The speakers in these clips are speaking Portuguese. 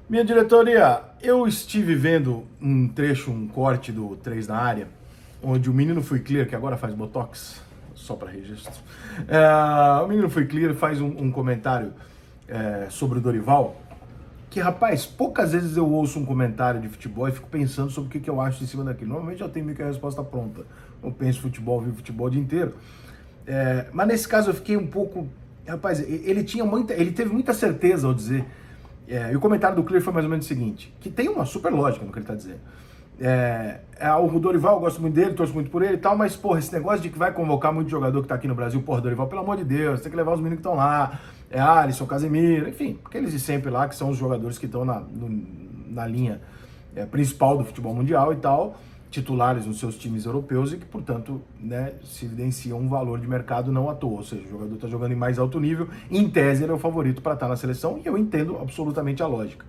Minha diretoria, eu estive vendo um trecho, um corte do 3 na área, onde o menino Fui Clear, que agora faz Botox, só para registro, o menino Fui Clear faz um comentário sobre o Dorival, que, rapaz, poucas vezes eu ouço um comentário de futebol e fico pensando sobre o que eu acho em cima daquilo. Normalmente eu tenho meio que a resposta pronta. Eu penso futebol, vivo futebol o dia inteiro. Mas nesse caso eu fiquei um pouco... Rapaz, ele teve muita certeza ao dizer... e o comentário do Clear foi mais ou menos o seguinte, que tem uma super lógica no que ele está dizendo. O Dorival, eu gosto muito dele, torço muito por ele e tal, mas, porra, esse negócio de que vai convocar muito jogador que tá aqui no Brasil, porra, Dorival, pelo amor de Deus, tem que levar os meninos que estão lá, Alisson, Casemiro, enfim, aqueles de sempre lá, que são os jogadores que estão na linha principal do futebol mundial e tal, titulares nos seus times europeus e que, portanto, né, se evidenciam um valor de mercado não à toa, ou seja, o jogador está jogando em mais alto nível, em tese ele é o favorito para estar na seleção e eu entendo absolutamente a lógica.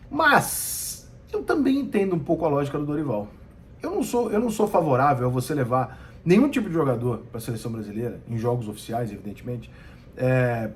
Mas eu também entendo um pouco a lógica do Dorival. Eu não sou favorável a você levar nenhum tipo de jogador para a seleção brasileira, em jogos oficiais, evidentemente,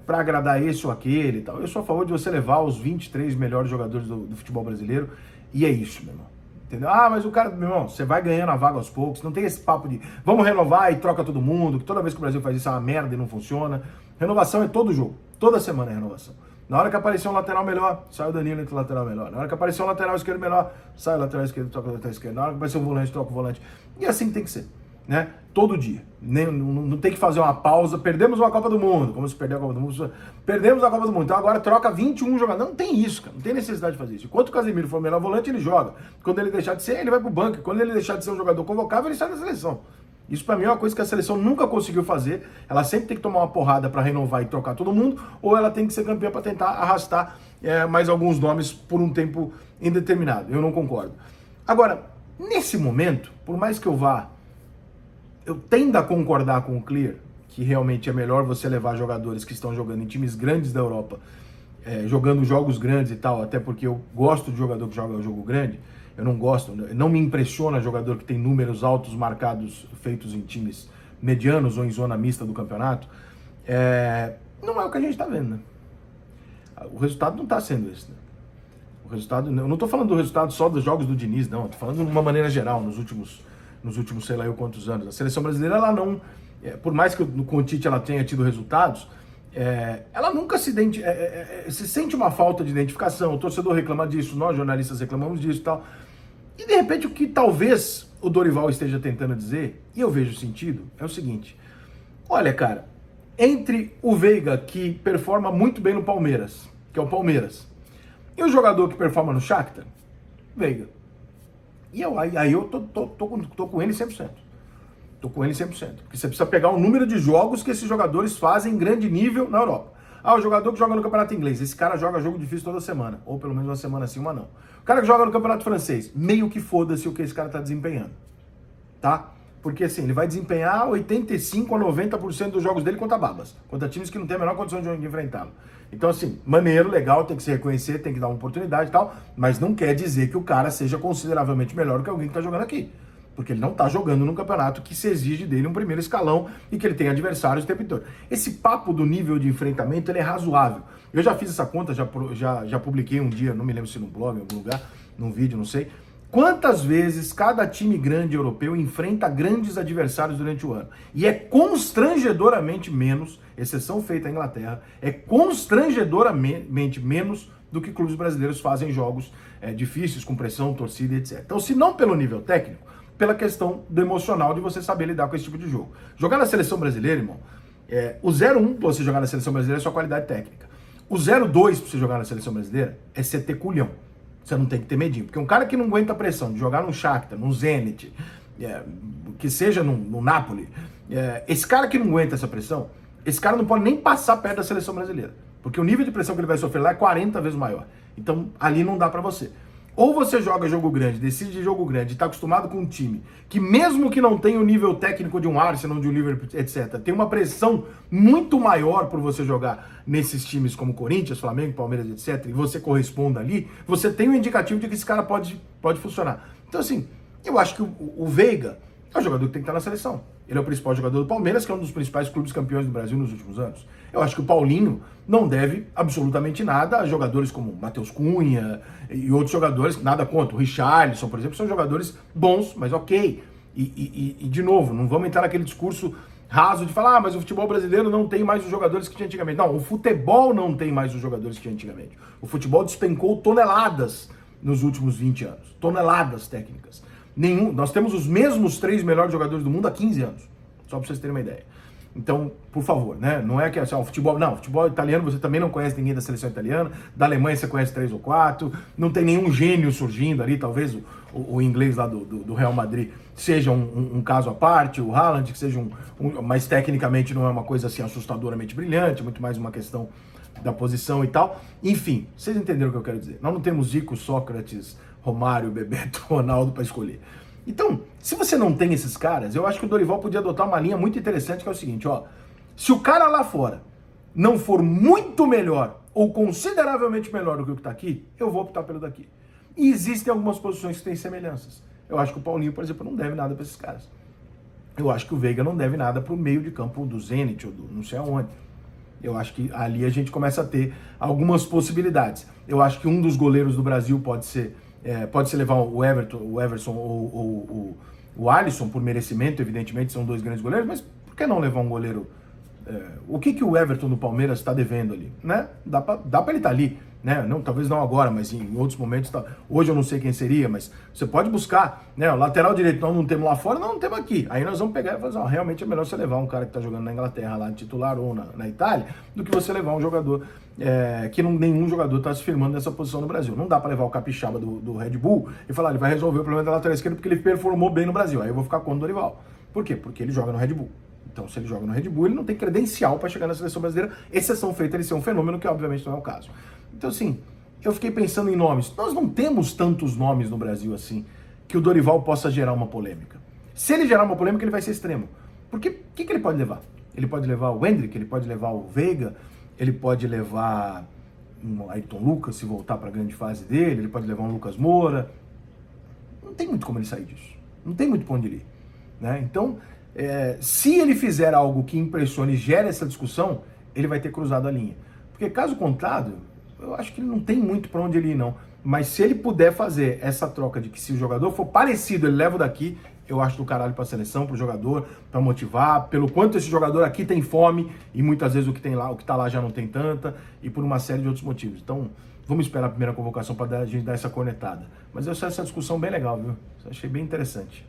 para agradar esse ou aquele e tal. Eu sou a favor de você levar os 23 melhores jogadores do futebol brasileiro e é isso, meu irmão. Entendeu? Mas o cara, meu irmão, você vai ganhando a vaga aos poucos, não tem esse papo de vamos renovar e troca todo mundo, que toda vez que o Brasil faz isso é uma merda e não funciona. Renovação é todo jogo, toda semana é renovação. Na hora que aparecer um lateral melhor, sai o Danilo, entra o lateral melhor. Na hora que aparecer um lateral esquerdo melhor, sai o lateral esquerdo, troca o lateral esquerdo. Na hora que aparecer um volante, troca o volante. E assim tem que ser, né? Todo dia. Não tem que fazer uma pausa. Perdemos uma Copa do Mundo, como se perdeu a Copa do Mundo. Perdemos a Copa do Mundo, então agora troca 21 jogadores. Não tem isso, cara. Não tem necessidade de fazer isso. Enquanto o Casemiro for o melhor volante, ele joga. Quando ele deixar de ser, ele vai pro banco. Quando ele deixar de ser um jogador convocável, ele sai da seleção. Isso pra mim é uma coisa que a seleção nunca conseguiu fazer. Ela sempre tem que tomar uma porrada para renovar e trocar todo mundo, ou ela tem que ser campeã para tentar arrastar mais alguns nomes por um tempo indeterminado. Eu não concordo. Agora, nesse momento, por mais que eu tendo a concordar com o Clear, que realmente é melhor você levar jogadores que estão jogando em times grandes da Europa, jogando jogos grandes e tal, até porque eu gosto de jogador que joga jogo grande. Eu não gosto, não me impressiona jogador que tem números altos marcados feitos em times medianos ou em zona mista do campeonato. Não é o que a gente está vendo, né? O resultado não está sendo esse, né? O resultado, eu não estou falando do resultado só dos jogos do Diniz, não. Estou falando de uma maneira geral, nos últimos sei lá eu quantos anos. A seleção brasileira, ela não, por mais que com o Tite ela tenha tido resultados, ela nunca se sente uma falta de identificação. O torcedor reclama disso, nós jornalistas reclamamos disso e tal. E de repente o que talvez o Dorival esteja tentando dizer, e eu vejo sentido, é o seguinte: olha, cara, entre o Veiga, que performa muito bem no Palmeiras, que é o Palmeiras, e o jogador que performa no Shakhtar, Veiga. E aí eu tô com ele 100%. Tô com ele 100%. Porque você precisa pegar o número de jogos que esses jogadores fazem em grande nível na Europa. O jogador que joga no campeonato inglês, esse cara joga jogo difícil toda semana. Ou pelo menos uma semana sim, uma não. O cara que joga no campeonato francês, meio que foda-se o que esse cara tá desempenhando. Tá? Porque assim, ele vai desempenhar 85 a 90% dos jogos dele contra babas. Contra times que não tem a menor condição de enfrentá-lo. Então assim, maneiro, legal, tem que se reconhecer, tem que dar uma oportunidade e tal. Mas não quer dizer que o cara seja consideravelmente melhor que alguém que tá jogando aqui. Porque ele não tá jogando num campeonato que se exige dele um primeiro escalão e que ele tem adversários o tempo todo. Esse papo do nível de enfrentamento, ele é razoável. Eu já fiz essa conta, já publiquei um dia, não me lembro se no blog, em algum lugar, num vídeo, não sei. Quantas vezes cada time grande europeu enfrenta grandes adversários durante o ano? E é constrangedoramente menos, exceção feita à Inglaterra, é constrangedoramente menos do que clubes brasileiros fazem jogos difíceis, com pressão, torcida, etc. Então, se não pelo nível técnico, pela questão do emocional de você saber lidar com esse tipo de jogo. Jogar na seleção brasileira, irmão, o 0-1 pra você jogar na seleção brasileira é sua qualidade técnica. O 0-2 pra você jogar na seleção brasileira é você ter culhão. Você não tem que ter medinho. Porque um cara que não aguenta a pressão de jogar no Shakhtar, no Zenit, que seja no Napoli, esse cara que não aguenta essa pressão, esse cara não pode nem passar perto da seleção brasileira. Porque o nível de pressão que ele vai sofrer lá é 40 vezes maior. Então, ali não dá pra você. Ou você joga jogo grande, decide jogo grande, está acostumado com um time que, mesmo que não tenha o nível técnico de um Arsenal, de um Liverpool, etc., tem uma pressão muito maior por você jogar nesses times como Corinthians, Flamengo, Palmeiras, etc., e você corresponda ali, você tem um indicativo de que esse cara pode funcionar. Então, assim, eu acho que o Veiga é um jogador que tem que estar na seleção. Ele é o principal jogador do Palmeiras, que é um dos principais clubes campeões do Brasil nos últimos anos. Eu acho que o Paulinho não deve absolutamente nada a jogadores como Matheus Cunha e outros jogadores, nada contra. O Richarlison, por exemplo, são jogadores bons, mas ok. E de novo, não vamos entrar naquele discurso raso de falar, mas o futebol brasileiro não tem mais os jogadores que tinha antigamente. Não, o futebol não tem mais os jogadores que tinha antigamente. O futebol despencou toneladas nos últimos 20 anos. Toneladas técnicas. Nós temos os mesmos 3 melhores jogadores do mundo há 15 anos. Só para vocês terem uma ideia. Então, por favor, né? Não é que assim, o futebol italiano você também não conhece ninguém da seleção italiana, da Alemanha você conhece 3 ou 4, não tem nenhum gênio surgindo ali, talvez o inglês lá do Real Madrid seja um caso à parte, o Haaland que seja mas tecnicamente não é uma coisa assim assustadoramente brilhante, muito mais uma questão da posição e tal. Enfim, vocês entenderam o que eu quero dizer. Nós não temos Zico, Sócrates, Romário, Bebeto, Ronaldo para escolher. Então, se você não tem esses caras, eu acho que o Dorival podia adotar uma linha muito interessante, que é o seguinte, ó. Se o cara lá fora não for muito melhor ou consideravelmente melhor do que o que tá aqui, eu vou optar pelo daqui. E existem algumas posições que têm semelhanças. Eu acho que o Paulinho, por exemplo, não deve nada para esses caras. Eu acho que o Veiga não deve nada para o meio de campo do Zenit ou do não sei aonde. Eu acho que ali a gente começa a ter algumas possibilidades. Eu acho que um dos goleiros do Brasil pode ser levar o Everson ou o Alisson por merecimento, evidentemente, são 2 grandes goleiros, mas por que não levar um goleiro? O que o Everton no Palmeiras está devendo ali, né? Dá para ele estar ali, né? Não, talvez não agora, mas em outros momentos. Hoje eu não sei quem seria, mas você pode buscar, né? O lateral direito nós não temos lá fora, nós não temos aqui. Aí nós vamos pegar e falar, realmente é melhor você levar um cara que está jogando na Inglaterra lá de titular ou na Itália, do que você levar um jogador que nenhum jogador está se firmando nessa posição no Brasil. Não dá para levar o Capixaba do Red Bull e falar, ele vai resolver o problema da lateral esquerda porque ele performou bem no Brasil. Aí eu vou ficar com o Dorival. Por quê? Porque ele joga no Red Bull. Então, se ele joga no Red Bull, ele não tem credencial para chegar na seleção brasileira, exceção feita ele ser um fenômeno, que obviamente não é o caso. Então, assim, eu fiquei pensando em nomes. Nós não temos tantos nomes no Brasil assim, que o Dorival possa gerar uma polêmica. Se ele gerar uma polêmica, ele vai ser extremo. Porque o que ele pode levar? Ele pode levar o Endrick, ele pode levar o Veiga, ele pode levar um Ayrton Lucas, se voltar para a grande fase dele, ele pode levar um Lucas Moura. Não tem muito como ele sair disso. Não tem muito para onde ir. Né? Então, se ele fizer algo que impressione e gere essa discussão, ele vai ter cruzado a linha. Porque caso contrário, eu acho que ele não tem muito para onde ele ir, não. Mas se ele puder fazer essa troca de que se o jogador for parecido, ele leva o daqui, eu acho do caralho para a seleção, para o jogador, para motivar, pelo quanto esse jogador aqui tem fome e muitas vezes o que tá lá já não tem tanta, e por uma série de outros motivos. Então, vamos esperar a primeira convocação para a gente dar essa cornetada. Mas eu achei essa discussão bem legal, viu? Eu achei bem interessante.